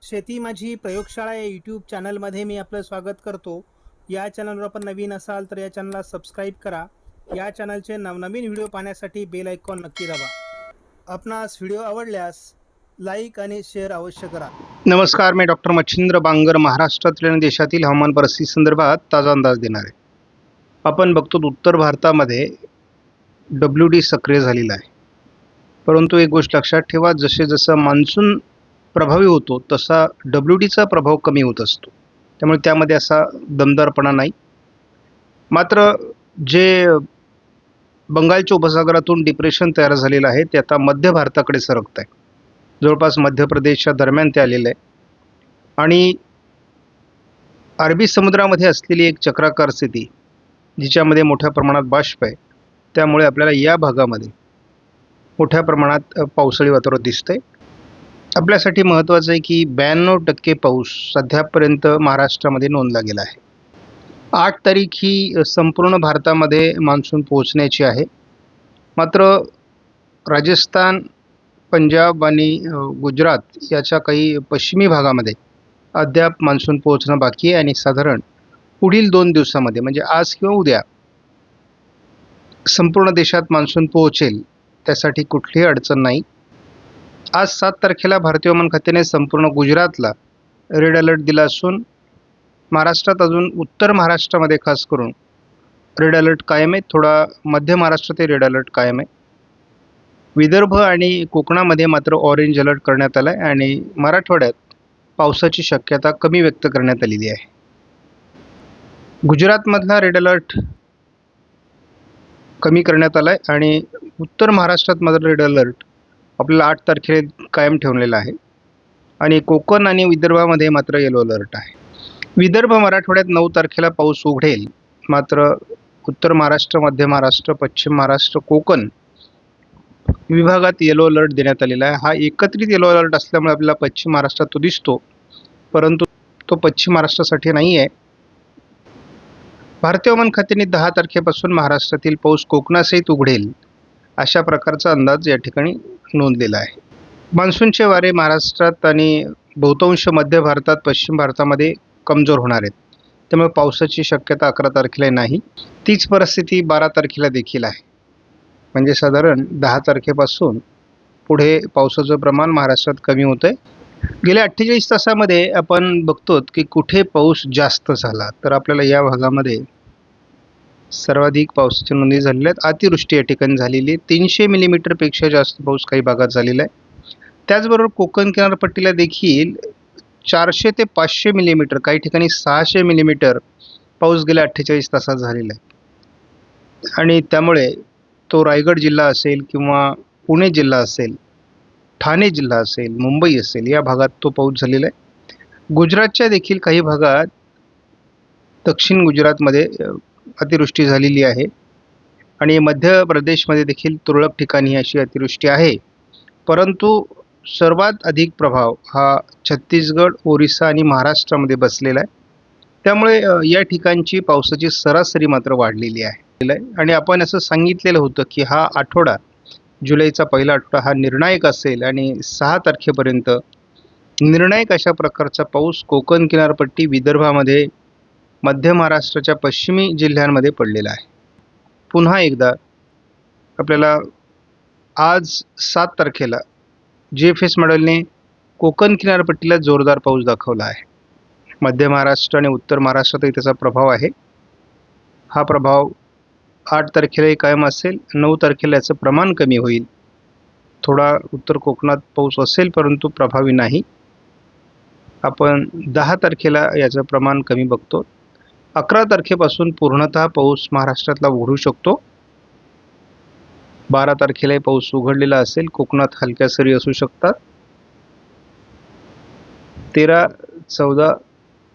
शेती माझी प्रयोगशाळा या यूट्यूब चॅनलमध्ये मी आपलं स्वागत करतो. या चॅनलवर आपण नवीन असाल तर या चॅनलला सबस्क्राईब करा. या चॅनलचे नवनवीन व्हिडिओ पाहण्यासाठी बेल आयकॉन नक्की दाबा. आपणास व्हिडिओ आवडल्यास लाईक आणि शेअर अवश्य करा. नमस्कार, मी डॉक्टर मच्छिंद्र बांगर महाराष्ट्रातील आणि देशातील हवामान परिस्थिती संदर्भात ताजा अंदाज देणार आहे. आपण बघतो उत्तर भारतामध्ये WD सक्रिय झालेला आहे, परंतु एक गोष्ट लक्षात ठेवा, जसं मान्सून प्रभावी होतो तसा WDचा प्रभाव कमी होत असतो, त्यामुळे त्यामध्ये असा दमदारपणा नाही. मात्र जे बंगालच्या उपसागरातून डिप्रेशन तयार झालेलं आहे ते आता मध्य भारताकडे सरकत आहे. जवळपास मध्य प्रदेशच्या दरम्यान ते आलेलं आहे आणि अरबी समुद्रामध्ये असलेली एक चक्राकार स्थिती जिच्यामध्ये मोठ्या प्रमाणात बाष्प आहे, त्यामुळे आपल्याला या भागामध्ये मोठ्या प्रमाणात पावसाळी वातावरण दिसतंय. आपल्यासाठी महत्त्वाचं आहे की 92% पाऊस सध्यापर्यंत महाराष्ट्रामध्ये नोंदला गेला आहे. 8 तारीख ही संपूर्ण भारतामध्ये मान्सून पोहोचण्याची आहे. मात्र राजस्थान, पंजाब आणि गुजरात याच्या काही पश्चिमी भागामध्ये अद्याप मान्सून पोहोचणं बाकी आहे आणि साधारण पुढील 2 दिवसामध्ये म्हणजे आज किंवा उद्या संपूर्ण देशात मान्सून पोहोचेल, त्यासाठी कुठलीही अडचण नाही. आज 7 तारखेला भारतीय हवामान खात्याने संपूर्ण गुजरातला रेड अलर्ट दिला असून महाराष्ट्रात अजून उत्तर महाराष्ट्रामध्ये खास करून रेड अलर्ट कायम आहे. थोडा मध्य महाराष्ट्रात रेड अलर्ट कायम आहे. विदर्भ आणि कोकणामध्ये मात्र ऑरेंज अलर्ट करण्यात आला आहे आणि मराठवाड्यात पावसाची शक्यता कमी व्यक्त करण्यात आलेली आहे. गुजरातमधला रेड अलर्ट कमी करण्यात आला आहे आणि उत्तर महाराष्ट्रात मात्र रेड अलर्ट आपल्याला 8 तारखेला कायम ठेवलेला आहे आणि कोकण आणि विदर्भामध्ये मात्र येलो अलर्ट आहे. विदर्भ मराठवाड्यात 9 तारखेला पाऊस उघडेल, मात्र उत्तर महाराष्ट्र, मध्य महाराष्ट्र, पश्चिम महाराष्ट्र, कोकण विभागात येलो अलर्ट देण्यात आलेला आहे. हा एकत्रित येलो अलर्ट असल्यामुळे आपल्याला पश्चिम महाराष्ट्रात तो दिसतो, परंतु तो पश्चिम महाराष्ट्रासाठी नाही आहे. भारतीय हवामान खात्याने 10 तारखेपासून महाराष्ट्रातील पाऊस कोकणासहित उघडेल अशा प्रकारचा अंदाज या ठिकाणी नोंदलेला आहे. मान्सूनचे वारे महाराष्ट्रात आणि बहुतांश मध्य भारतात, पश्चिम भारतामध्ये कमजोर होणार आहेत, त्यामुळे पावसाची शक्यता 11 तारखेला नाही. तीच परिस्थिती 12 तारखेला देखील आहे. म्हणजे साधारण 10 तारखेपासून पुढे पावसाचं प्रमाण महाराष्ट्रात कमी होतं आहे. गेल्या 48 तासामध्ये आपण बघतो की कुठे पाऊस जास्त झाला, तर आपल्याला या भागामध्ये सर्वाधिक पावसाच्या नोंदी झालेल्या आहेत. अतिवृष्टी या ठिकाणी झालेली आहे. 300 मिलीमीटरपेक्षा जास्त पाऊस काही भागात झालेला आहे. त्याचबरोबर कोकण किनारपट्टीला देखील 400 ते 500 मिलीमीटर, काही ठिकाणी 600 मिलीमीटर पाऊस गेल्या 48 तासात झालेला आहे आणि त्यामुळे तो रायगड जिल्हा असेल किंवा पुणे जिल्हा असेल, ठाणे जिल्हा असेल, मुंबई असेल, या भागात तो पाऊस झालेला आहे. गुजरातच्या देखील काही भागात, दक्षिण गुजरातमध्ये अतिवृष्टी झालेली आहे आणि मध्य प्रदेशमध्ये देखील तुरळक ठिकाणी अशी अतिवृष्टी आहे. परंतु सर्वात अधिक प्रभाव हा छत्तीसगड, ओरिसा आणि महाराष्ट्रामध्ये बसलेला आहे. त्यामुळे या ठिकाणची पावसाची सरासरी मात्र वाढलेली आहे आणि आपण असं सांगितलेलं होतं की हा आठवडा, जुलैचा पहिला आठवडा हा निर्णायक असेल आणि 6 तारखेपर्यंत निर्णायक अशा प्रकारचा पाऊस कोकण किनारपट्टी, विदर्भामध्ये, मध्य महाराष्ट्राच्या पश्चिमी जिल्ह्यांमध्ये पडलेला आहे. पुन्हा एकदा आपल्याला आज 7 तारखेला GFS मॉडेलने कोकण किनारपट्टीला जोरदार पाऊस दाखवला आहे. मध्य महाराष्ट्र आणि उत्तर महाराष्ट्रातही त्याचा प्रभाव आहे. हा प्रभाव 8 तारखेलाही कायम असेल. 9 तारखेला याचं प्रमाण कमी होईल. थोडा उत्तर कोकणात पाऊस असेल, परंतु प्रभावी नाही. आपण 10 तारखेला याचं प्रमाण कमी बघतो. 11 तारखेपासून पूर्णतः पाऊस महाराष्ट्रातला उघडू शकतो. 12 तारखेलाही पाऊस उघडलेला असेल. कोकणात हलक्या सरी असू शकतात. 13, 14,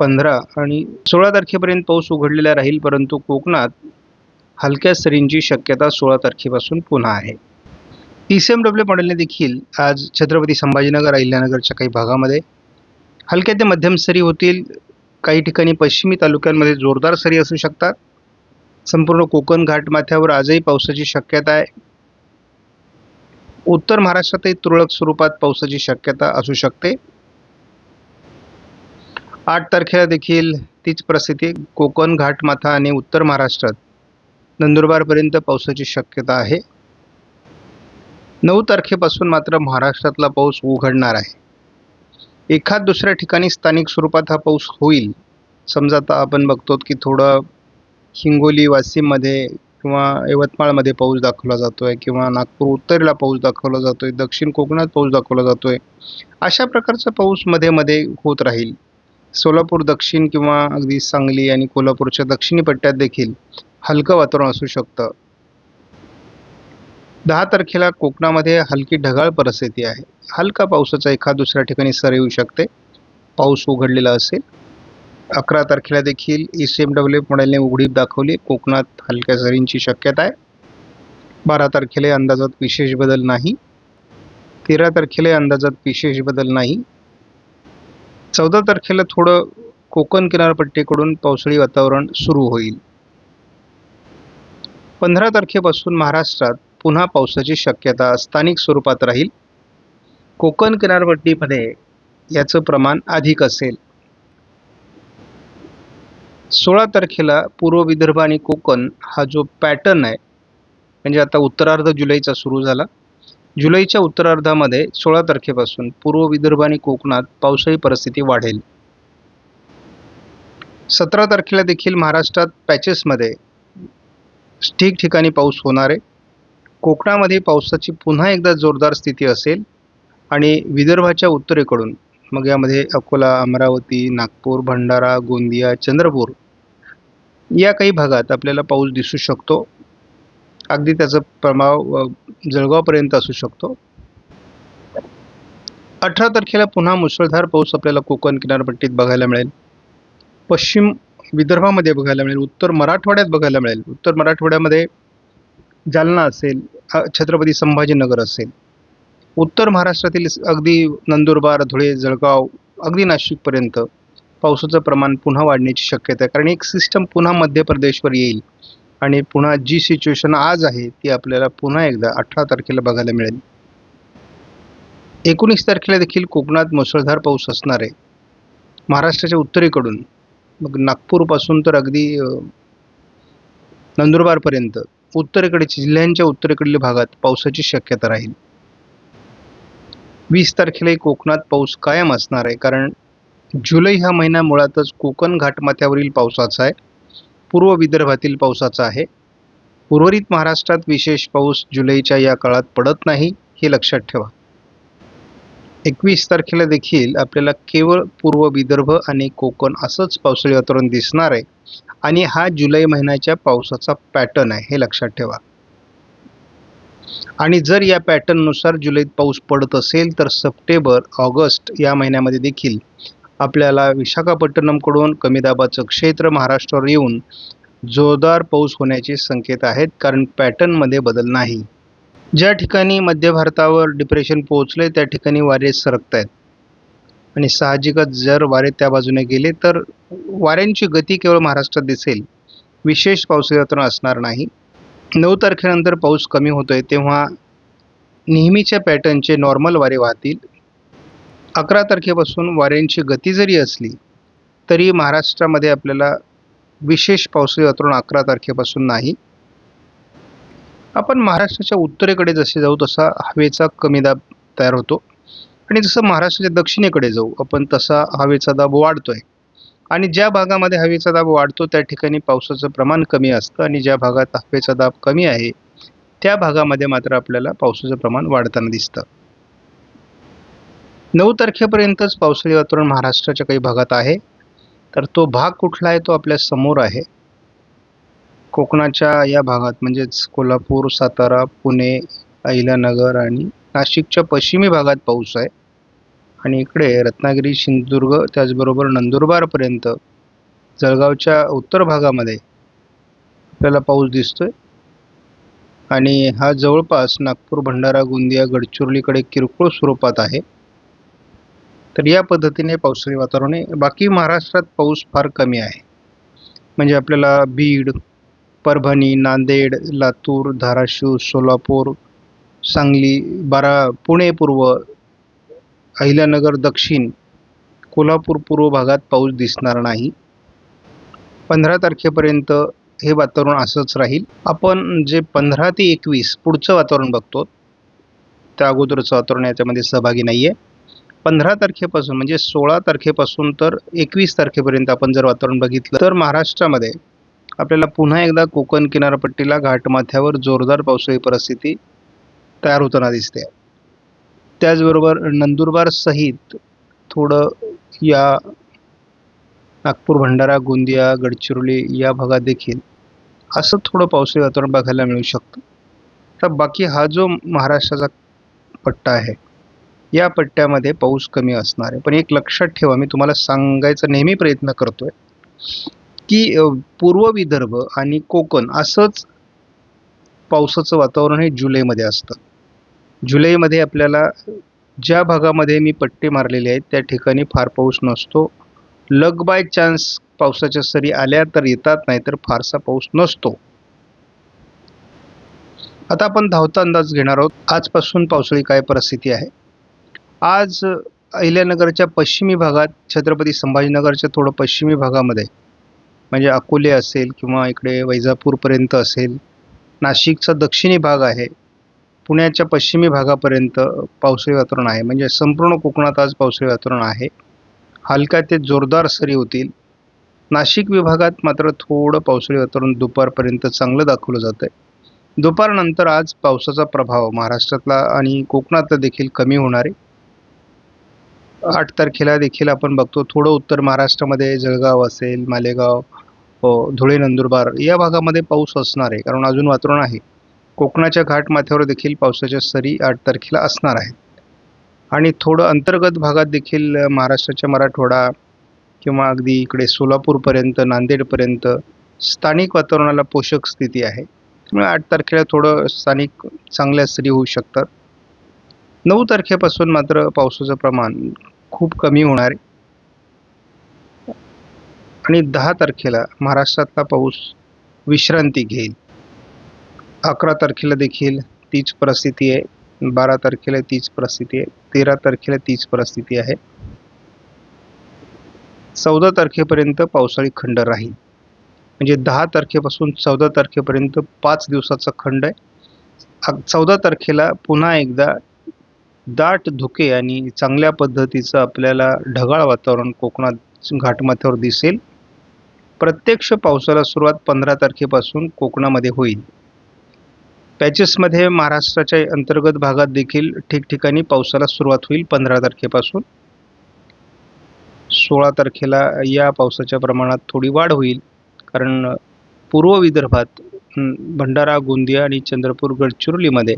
15 आणि 16 तारखेपर्यंत पाऊस उघडलेला राहील, परंतु कोकणात हलक्या सरींची शक्यता 16 तारखेपासून पुन्हा आहे. TCMW मॉडेलने देखील आज छत्रपती संभाजीनगर, अहिल्यानगरच्या काही भागामध्ये हलक्या ते मध्यम सरी होतील. काही ठिकाणी पश्चिमी तालुक्यांमध्ये जोरदार सरी असू शकतात. संपूर्ण कोकण घाटमाथ्यावर आजही पावसाची शक्यता आहे. उत्तर महाराष्ट्रातही तुरळक स्वरूपात पावसाची शक्यता असू शकते. 8 तारखेला देखील तीच परिस्थिती कोकण, घाटमाथा आणि उत्तर महाराष्ट्रात नंदुरबारपर्यंत पावसाची शक्यता आहे. 9 तारखेपासून मात्र महाराष्ट्रातला पाऊस उघडणार आहे. एखाद दुसऱ्या ठिकाणी स्थानिक स्वरूपात हा पाऊस होईल. समजा आता आपण बघतो की थोडं हिंगोली, वाशिममध्ये किंवा यवतमाळमध्ये पाऊस दाखवला जातोय किंवा नागपूर उत्तरेला पाऊस दाखवला जातोय, दक्षिण कोकणात पाऊस दाखवला जातोय. अशा प्रकारचा पाऊस मध्ये-मध्ये होत राहील. सोलापूर दक्षिण किंवा अगदी सांगली आणि कोल्हापूरच्या दक्षिणी पट्ट्यात देखील हलकं वातावरण असू शकतं. 10 तारखेला कोकणामध्ये हलकी ढगाळ परिस्थिती आहे. हलका पावसाचा एखाद दुसऱ्या ठिकाणी सर येऊ शकते. पाऊस उघडलेला असेल. 11 तारखेला देखील ECMWF मॉडेलने उघडीप दाखवली. कोकणात हलक्या सरींची शक्यता आहे. 12 तारखेला अंदाजात विशेष बदल नाही. 13 तारखेला अंदाजात विशेष बदल नाही. 14 तारखेला थोडं कोकण किनारपट्टीकडून पावसाळी वातावरण सुरू होईल. 15 तारखेपासून महाराष्ट्रात पुन्हा पावसाची शक्यता स्थानिक स्वरूपात राहील. कोकण किनारपट्टीमध्ये याचं प्रमाण अधिक असेल. 16 तारखेला पूर्व विदर्भ आणि कोकण हा जो पॅटर्न आहे, म्हणजे आता उत्तरार्ध जुलैचा सुरू झाला. जुलैच्या उत्तरार्धामध्ये 16 तारखेपासून पूर्व विदर्भ आणि कोकणात पावसाळी परिस्थिती वाढेल. 17 तारखेला देखील महाराष्ट्रात पॅचेसमध्ये ठिकठिकाणी पाऊस होणार आहे. कोकणामध्ये पावसाची पुन्हा एकदा जोरदार स्थिती असेल आणि विदर्भाच्या उत्तरेकडून मग यामध्ये अकोला, अमरावती, नागपूर, भंडारा, गोंदिया, चंद्रपूर या काही भागात आपल्याला पाऊस दिसू शकतो. अगदी त्याचा प्रभाव जळगावपर्यंत असू शकतो. 18 तारखेला पुन्हा मुसळधार पाऊस आपल्याला कोकण किनारपट्टीत बघायला मिळेल. पश्चिम विदर्भामध्ये बघायला मिळेल. उत्तर मराठवाड्यात बघायला मिळेल. उत्तर मराठवाड्यामध्ये जालना असेल, छत्रपती संभाजीनगर असेल. उत्तर महाराष्ट्रातील अगदी नंदुरबार, धुळे, जळगाव, अगदी नाशिकपर्यंत पावसाचं प्रमाण पुन्हा वाढण्याची शक्यता आहे. कारण एक सिस्टम पुन्हा मध्य प्रदेशवर येईल आणि पुन्हा जी सिच्युएशन आज आहे ती आपल्याला पुन्हा एकदा 18 तारखेला बघायला मिळेल. 19 तारखेला देखील कोकणात मुसळधार पाऊस असणार आहे. महाराष्ट्राच्या उत्तरेकडून मग नागपूरपासून तर अगदी नंदुरबारपर्यंत उत्तरेकडे जिल्ह्यांच्या उत्तरेकडील भागात पावसाची शक्यता राहील. 20 तारखेलाही कोकणात पाऊस कायम असणार आहे. कारण जुलै हा महिना मुळातच कोकण घाटमाथ्यावरील पावसाचा आहे. पूर्व विदर्भातील पावसाचा आहे. उर्वरित महाराष्ट्रात विशेष पाऊस जुलैच्या या काळात पडत नाही, हे लक्षात ठेवा. 21 तारखेला देखील आपल्याला केवळ पूर्व विदर्भ आणि कोकण असंच पावसाळी वातावरण दिसणार आहे आणि हा जुलै महिन्याच्या पावसाचा पॅटर्न आहे, हे लक्षात ठेवा. आणि जर या पॅटर्ननुसार जुलैत पाऊस पडत असेल तर सप्टेंबर, ऑगस्ट या महिन्यामध्ये देखील आपल्याला विशाखापट्टणमकडून कमी दाबाचं क्षेत्र महाराष्ट्रावर येऊन जोरदार पाऊस होण्याचे संकेत आहेत. कारण पॅटर्नमध्ये बदल नाही. ज्या ठिकाणी मध्य भारतावर डिप्रेशन पोहोचले त्या ठिकाणी वारे सरकत आहेत आणि साहजिकच जर वारे त्या बाजूने गेले तर वाऱ्यांची गती केवळ महाराष्ट्रात दिसेल. विशेष पावसाळी वातावरण असणार नाही. 9 तारखेनंतर पाऊस कमी होतोय तेव्हा नेहमीच्या पॅटर्नचे नॉर्मल वारे वाहतील. 11 तारखेपासून वाऱ्यांची गती जरी असली तरी महाराष्ट्रामध्ये आपल्याला विशेष पावसाळी वातावरण 11 तारखेपासून नाही. आपण महाराष्ट्राच्या उत्तरेकडे जसे जाऊ तसा हवेचा कमी दाब तयार होतो आणि जसं महाराष्ट्राच्या दक्षिणेकडे जाऊ आपण तसा हवेचा दाब वाढतोय आणि ज्या भागामध्ये हवेचा दाब वाढतो त्या ठिकाणी पावसाचं प्रमाण कमी असतं आणि ज्या भागात हवेचा दाब कमी आहे त्या भागामध्ये मात्र आपल्याला पावसाचं प्रमाण वाढताना दिसतं. 9 तारखेपर्यंतच पावसाळी वातावरण महाराष्ट्राच्या काही भागात आहे. तर तो भाग कुठला आहे तो आपल्या समोर आहे. कोकणाच्या या भागात म्हणजेच कोल्हापूर, सातारा, पुणे, अहिल्यानगर आणि नाशिकच्या पश्चिमी भागात पाऊस आहे आणि इकडे रत्नागिरी, सिंधुदुर्ग त्याचबरोबर नंदुरबारपर्यंत जळगावच्या उत्तर भागामध्ये आपल्याला पाऊस दिसतोय आणि हा जवळपास नागपूर, भंडारा, गोंदिया, गडचिरोलीकडे किरकोळ स्वरूपात आहे. तर या पद्धतीने पावसाळी वातावरण आहे. बाकी महाराष्ट्रात पाऊस फार कमी आहे. म्हणजे आपल्याला बीड, परभणी, नांदेड, लातूर, धाराशिव, सोलापूर, सांगली, पुणे पूर्व, अहिल्यानगर दक्षिण कोल्हापूर पूर्व भागात पाऊस दिसणार नाही. 15 तारखेपर्यंत हे वातावरण असंच राहील. आपण जे 15 ते 21 पुढचं वातावरण बघतो, त्या अगोदरचं वातावरण याच्यामध्ये सहभागी नाही आहे. 15 तारखेपासून म्हणजे 16 तारखेपासून तर 21 तारखेपर्यंत आपण जर वातावरण बघितलं तर महाराष्ट्रामध्ये आपल्याला पुन्हा एकदा कोकण किनारपट्टीला घाटमाथ्यावर जोरदार पावसाळी परिस्थिती तयार होताना दिसते. त्याचबरोबर नंदुरबार सहित थोडं या नागपूर, भंडारा, गोंदिया, गडचिरोली या भागात देखील असं थोडं पावसाळी वातावरण बघायला मिळू शकतं. तर बाकी हा जो महाराष्ट्राचा पट्टा आहे, या पट्ट्यामध्ये पाऊस कमी असणार आहे. पण एक लक्षात ठेवा, मी तुम्हाला सांगायचा नेहमी प्रयत्न करतोय की पूर्व विदर्भ आणि कोकण असंच पावसाचं वातावरण हे जुलैमध्ये असतं. जुलैमध्ये आपल्याला ज्या भागामध्ये मी पट्टे मारलेले आहेत त्या ठिकाणी फार पाऊस नसतो. लक बाय चान्स पावसाच्या सरी आल्या तर येतात, नाही तर फारसा पाऊस नसतो. आता आपण धावता अंदाज घेणार आहोत. आजपासून पावसाळी काय परिस्थिती आहे. आज अहिल्यानगरच्या पश्चिमी भागात, छत्रपती संभाजीनगरच्या थोडं पश्चिमी भागामध्ये म्हणजे अकोले असेल किंवा इकडे वैजापूरपर्यंत असेल, नाशिकचा दक्षिणी भाग आहे, पुण्याच्या पश्चिमी भागापर्यंत पावसाळी वातावरण आहे. म्हणजे संपूर्ण कोकणात आज पावसाळी वातावरण आहे. हलक्या ते जोरदार सरी होतील. नाशिक विभागात मात्र थोडं पावसाळी वातावरण दुपारपर्यंत चांगलं दाखवलं जातं आहे. दुपारनंतर आज पावसाचा प्रभाव महाराष्ट्रातला आणि कोकणातला देखील कमी होणार आहे. 8 तारखेला देखील आपण बघतो थोडं उत्तर महाराष्ट्रामध्ये जळगाव असेल, मालेगाव, धुळे, नंदुरबार या भागामध्ये पाऊस असणार आहे, कारण अजून वातावरण आहे. कोकणाच्या घाटमाथ्यावर देखील पावसाच्या सरी 8 तारखेला असणार आहेत. आणि थोडं अंतर्गत भागात देखील महाराष्ट्राच्या मराठवाडा किंवा अगदी इकडे सोलापूरपर्यंत, नांदेडपर्यंत स्थानिक वातावरणाला पोषक स्थिती आहे. त्यामुळे 8 तारखेला थोडं स्थानिक चांगल्या सरी होऊ शकतात. 9 तारखेपासून मात्र पावसाचं प्रमाण खूप कमी होणार आहे आणि 10 तारखेला महाराष्ट्रातला पाऊस विश्रांती घेईल. 11 तारखेला देखील तीच परिस्थिती आहे. 12 तारखेला तीच परिस्थिती आहे. 13 तारखेला तीच परिस्थिती आहे. 14 तारखेपर्यंत पावसाळी खंड राहील. म्हणजे 10 तारखेपासून 14 तारखेपर्यंत 5 दिवसाचा खंड आहे. 14 तारखेला पुन्हा एकदा दाट धुके आणि चांगल्या पद्धतीचं आपल्याला ढगाळ वातावरण कोकणात घाटमाथ्यावर दिसेल. प्रत्यक्ष पावसाला सुरुवात 15 तारखेपासून कोकणामध्ये होईल. पॅचेसमध्ये महाराष्ट्राच्या अंतर्गत भागात देखील ठिकठिकाणी पावसाला सुरुवात होईल 15 तारखेपासून. 16 तारखेला या पावसाच्या प्रमाणात थोडी वाढ होईल, कारण पूर्व विदर्भात भंडारा, गोंदिया आणि चंद्रपूर, गडचिरोलीमध्ये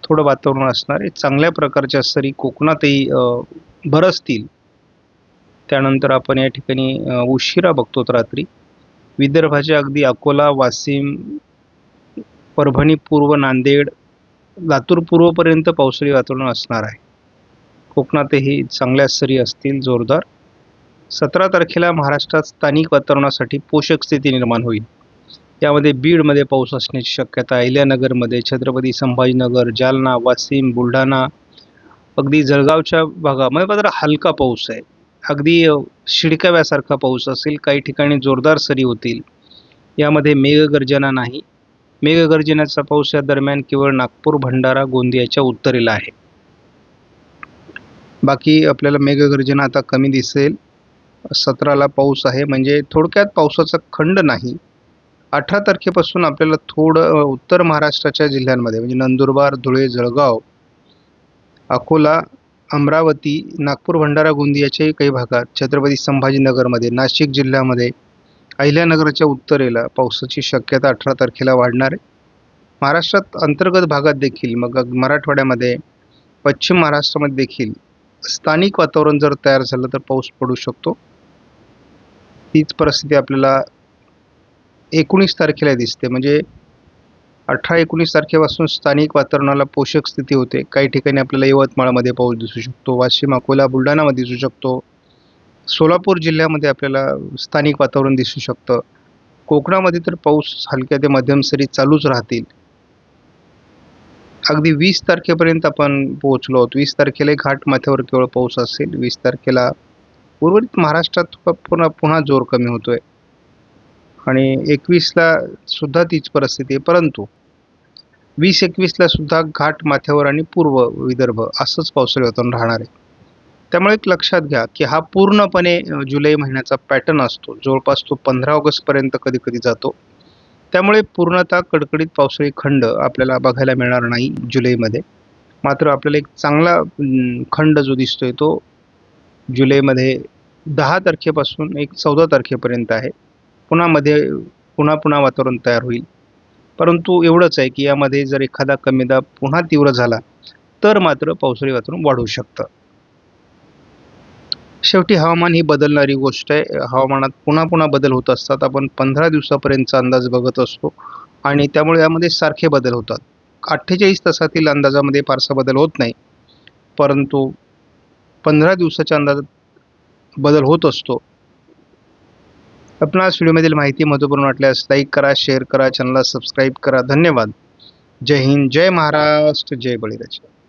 थोडं वातावरण असणार आहे. चांगल्या प्रकारच्या सरी कोकणातही बरसतील. त्यानंतर आपण या ठिकाणी उशिरा बघतो रात्री विदर्भाच्या अगदी अकोला, वाशिम, परभणी पूर्व, नांदेड, लातूर पूर्वपर्यंत पावसाळी वातावरण असणार आहे. कोकणातही चांगल्या सरी असतील जोरदार. 17 तारखेला महाराष्ट्रात स्थानिक वातावरणासाठी पोषक स्थिती निर्माण होईल. यामध्ये बीडमध्ये पाऊस असण्याची शक्यता, अहिल्यानगरमध्ये, छत्रपती संभाजीनगर, जालना, वाशिम, बुलढाणा, अगदी जळगावच्या भागामध्ये मात्र हलका पाऊस आहे. अगदी शिडकाव्यासारखा पाऊस असेल. काही ठिकाणी जोरदार सरी होतील. यामध्ये मेघगर्जना नाही. मेघगर्जनेचा पाऊस या दरम्यान केवळ नागपूर, भंडारा, गोंदियाच्या उत्तरेला आहे. बाकी आपल्याला मेघगर्जना आता कमी दिसेल. 17ला पाऊस आहे, म्हणजे थोडक्यात पावसाचा खंड नाही. 18 तारखेपासून आपल्याला थोडं उत्तर महाराष्ट्राच्या जिल्ह्यांमध्ये म्हणजे नंदुरबार, धुळे, जळगाव, अकोला, अमरावती, नागपूर, भंडारा, गोंदियाच्याही काही भागात, छत्रपती संभाजीनगरमध्ये, नाशिक जिल्ह्यामध्ये, अहिल्यानगरच्या उत्तरेला पावसाची शक्यता 18 तारखेला वाढणार आहे. महाराष्ट्रात अंतर्गत भागात देखील, मग मराठवाड्यामध्ये, पश्चिम महाराष्ट्रामध्ये देखील स्थानिक वातावरण जर तयार झालं तर पाऊस पडू शकतो. तीच परिस्थिती आपल्याला 19 तारखेला दिसते. म्हणजे 18-19 तारखेपासून स्थानिक वातावरणाला पोषक स्थिती होते. काही ठिकाणी आपल्याला यवतमाळमध्ये पाऊस दिसू शकतो, वाशिम, अकोला, बुलढाणामध्ये दिसू शकतो, सोलापूर जिल्ह्यामध्ये आपल्याला स्थानिक वातावरण दिसू शकतं. कोकणामध्ये तर पाऊस हलक्या ते मध्यम सरी चालूच राहतील. अगदी 20 तारखेपर्यंत आपण पोहोचलो आहोत. 20 तारखेला घाटमाथ्यावर केवळ पाऊस असेल. 20 तारखेला उर्वरित महाराष्ट्रात पुन्हा जोर कमी होतोय आणि 21ला सुद्धा तीच परिस्थिती आहे, परंतु 20-21ला सुद्धा घाट माथ्यावर आणि पूर्व विदर्भ असंच पावसाळी वातावरण राहणार आहे. त्यामुळे एक लक्षात घ्या की हा पूर्णपणे जुलै महिन्याचा पॅटर्न असतो, जवळपास तो 15 ऑगस्टपर्यंत कधी कधी जातो. त्यामुळे पूर्णतः कडकडीत पावसाळी खंड आपल्याला बघायला मिळणार नाही जुलैमध्ये. मात्र आपल्याला एक चांगला खंड जो दिसतोय तो जुलैमध्ये 10 तारखेपासून एक 14 तारखेपर्यंत आहे. पुन्हा वातावरण तयार होईल. परंतु एवढंच आहे की यामध्ये जर एखादा कमी दाब पुन्हा तीव्र झाला तर मात्र पावसाळी वातावरण वाढू शकतं. शेवटी हवामान ही बदलणारी गोष्ट आहे. हवामानात पुन्हा बदल होत असतात. आपण 15 दिवसापर्यंतचा अंदाज बघत असतो आणि त्यामुळे यामध्ये सारखे बदल होतात. 48 तासातील अंदाजामध्ये फारसा बदल होत नाही, परंतु 15 दिवसाच्या अंदाजात बदल होत असतो. आपणास व्हिडिओमधील माहिती महत्त्वपूर्ण वाटल्यास लाईक करा, शेअर करा, चॅनलला सबस्क्राईब करा. धन्यवाद. जय हिंद, जय महाराष्ट्र, जय बळीराजा.